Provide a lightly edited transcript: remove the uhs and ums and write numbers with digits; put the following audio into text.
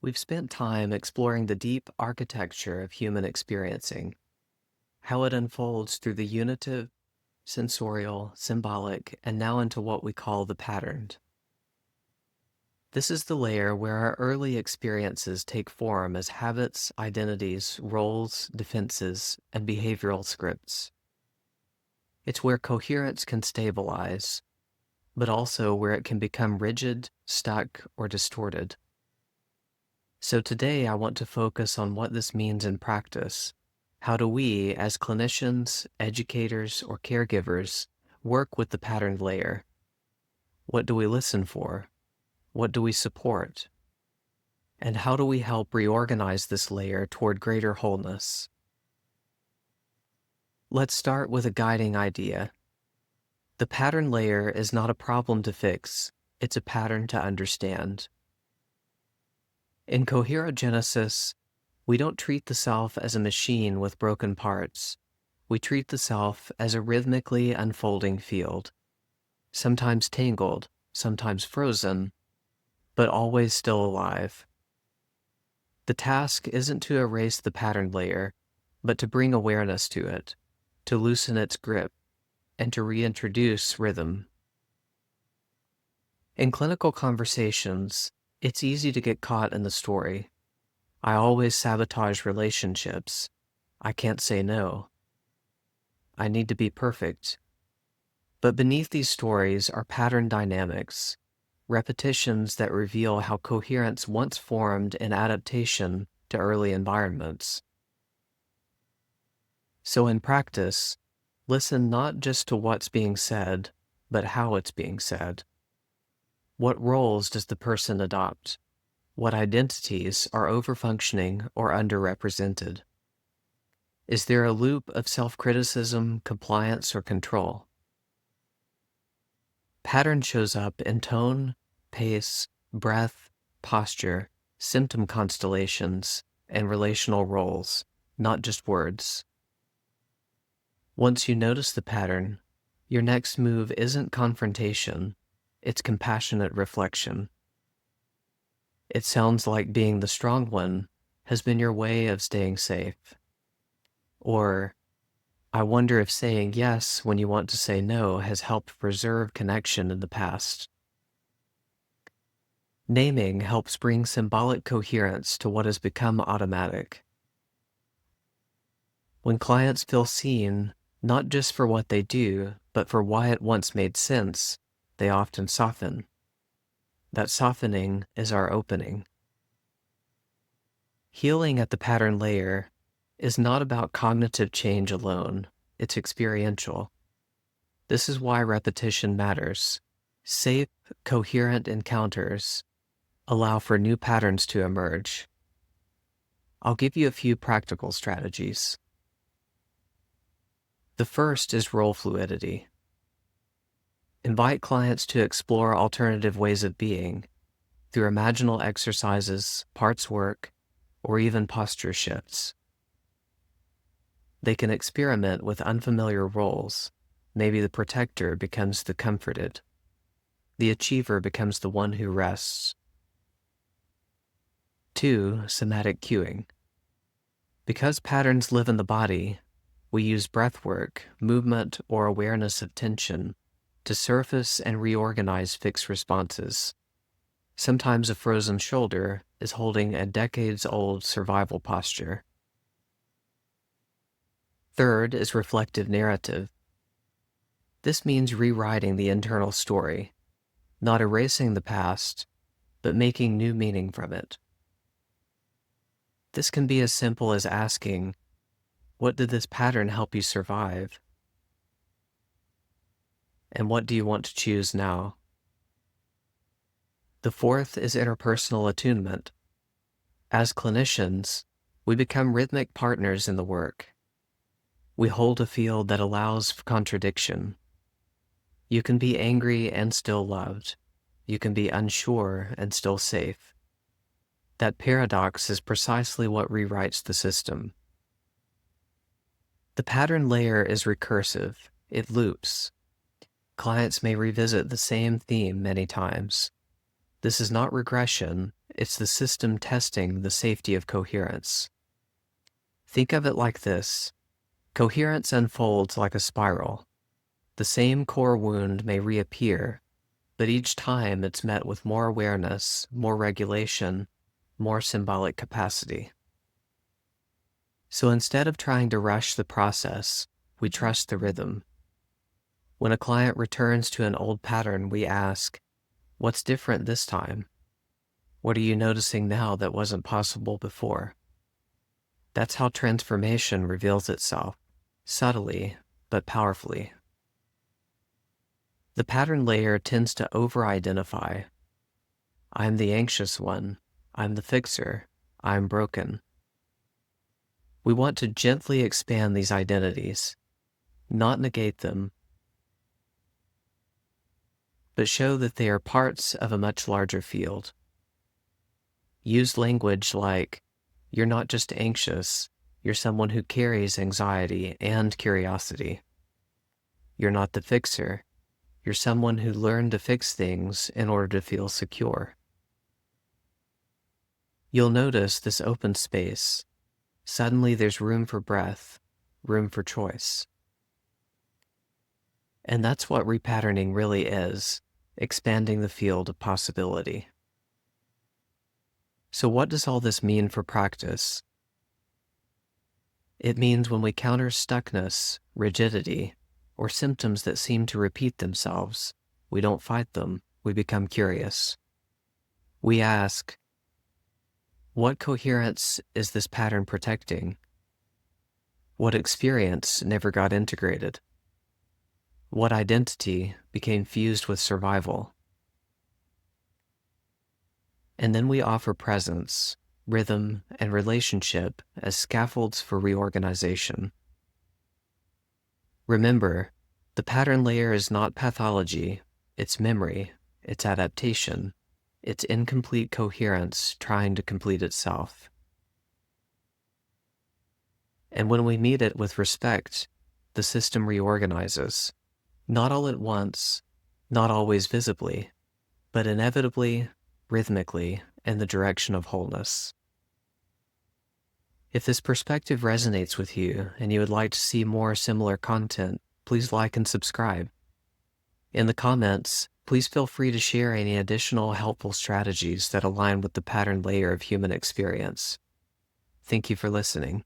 We've spent time exploring the deep architecture of human experiencing, how it unfolds through the unitive, sensorial, symbolic, and now into what we call the patterned. This is the layer where our early experiences take form as habits, identities, roles, defenses, and behavioral scripts. It's where coherence can stabilize, but also where it can become rigid, stuck, or distorted. So today I want to focus on what this means in practice. How do we, as clinicians, educators, or caregivers, work with the patterned layer? What do we listen for? What do we support? And how do we help reorganize this layer toward greater wholeness? Let's start with a guiding idea. The pattern layer is not a problem to fix, it's a pattern to understand. In coherogenesis, we don't treat the self as a machine with broken parts. We treat the self as a rhythmically unfolding field, sometimes tangled, sometimes frozen, but always still alive. The task isn't to erase the pattern layer, but to bring awareness to it, to loosen its grip, and to reintroduce rhythm. In clinical conversations, it's easy to get caught in the story. I always sabotage relationships. I can't say no. I need to be perfect. But beneath these stories are pattern dynamics, repetitions that reveal how coherence once formed in adaptation to early environments. So in practice, listen not just to what's being said, but how it's being said. What roles does the person adopt? What identities are overfunctioning or underrepresented? Is there a loop of self-criticism, compliance, or control? Pattern shows up in tone, pace, breath, posture, symptom constellations, and relational roles, not just words. Once you notice the pattern, your next move isn't confrontation, it's compassionate reflection. It sounds like being the strong one has been your way of staying safe. Or, I wonder if saying yes when you want to say no has helped preserve connection in the past. Naming helps bring symbolic coherence to what has become automatic. When clients feel seen, not just for what they do, but for why it once made sense, they often soften. That softening is our opening. Healing at the pattern layer is not about cognitive change alone, it's experiential. This is why repetition matters. Safe, coherent encounters allow for new patterns to emerge. I'll give you a few practical strategies. The first is role fluidity. Invite clients to explore alternative ways of being through imaginal exercises, parts work, or even posture shifts. They can experiment with unfamiliar roles. Maybe the protector becomes the comforted. The achiever becomes the one who rests. 2. Somatic cueing. Because patterns live in the body, we use breath work, movement, or awareness of tension to surface and reorganize fixed responses. Sometimes a frozen shoulder is holding a decades-old survival posture. Third is reflective narrative. This means rewriting the internal story, not erasing the past, but making new meaning from it. This can be as simple as asking, what did this pattern help you survive? And what do you want to choose now? The fourth is interpersonal attunement. As clinicians, we become rhythmic partners in the work. We hold a field that allows for contradiction. You can be angry and still loved. You can be unsure and still safe. That paradox is precisely what rewrites the system. The pattern layer is recursive. It loops. Clients may revisit the same theme many times. This is not regression, it's the system testing the safety of coherence. Think of it like this. Coherence unfolds like a spiral. The same core wound may reappear, but each time it's met with more awareness, more regulation, more symbolic capacity. So instead of trying to rush the process, we trust the rhythm. When a client returns to an old pattern, we ask, "What's different this time? What are you noticing now that wasn't possible before?" That's how transformation reveals itself, subtly but powerfully. The pattern layer tends to over-identify. I'm the anxious one. I'm the fixer. I'm broken. We want to gently expand these identities, not negate them, but show that they are parts of a much larger field. Use language like, "You're not just anxious, you're someone who carries anxiety and curiosity. You're not the fixer, you're someone who learned to fix things in order to feel secure." You'll notice this open space. Suddenly there's room for breath, room for choice. And that's what repatterning really is, expanding the field of possibility. So what does all this mean for practice? It means when we counter stuckness, rigidity, or symptoms that seem to repeat themselves, we don't fight them, we become curious. We ask, what coherence is this pattern protecting? What experience never got integrated? What identity became fused with survival? And then we offer presence, rhythm, and relationship as scaffolds for reorganization. Remember, the pattern layer is not pathology, it's memory, it's adaptation, it's incomplete coherence trying to complete itself. And when we meet it with respect, the system reorganizes, not all at once, not always visibly, but inevitably, rhythmically, in the direction of wholeness. If this perspective resonates with you and you would like to see more similar content, please like and subscribe. In the comments, please feel free to share any additional helpful strategies that align with the pattern layer of human experience. Thank you for listening.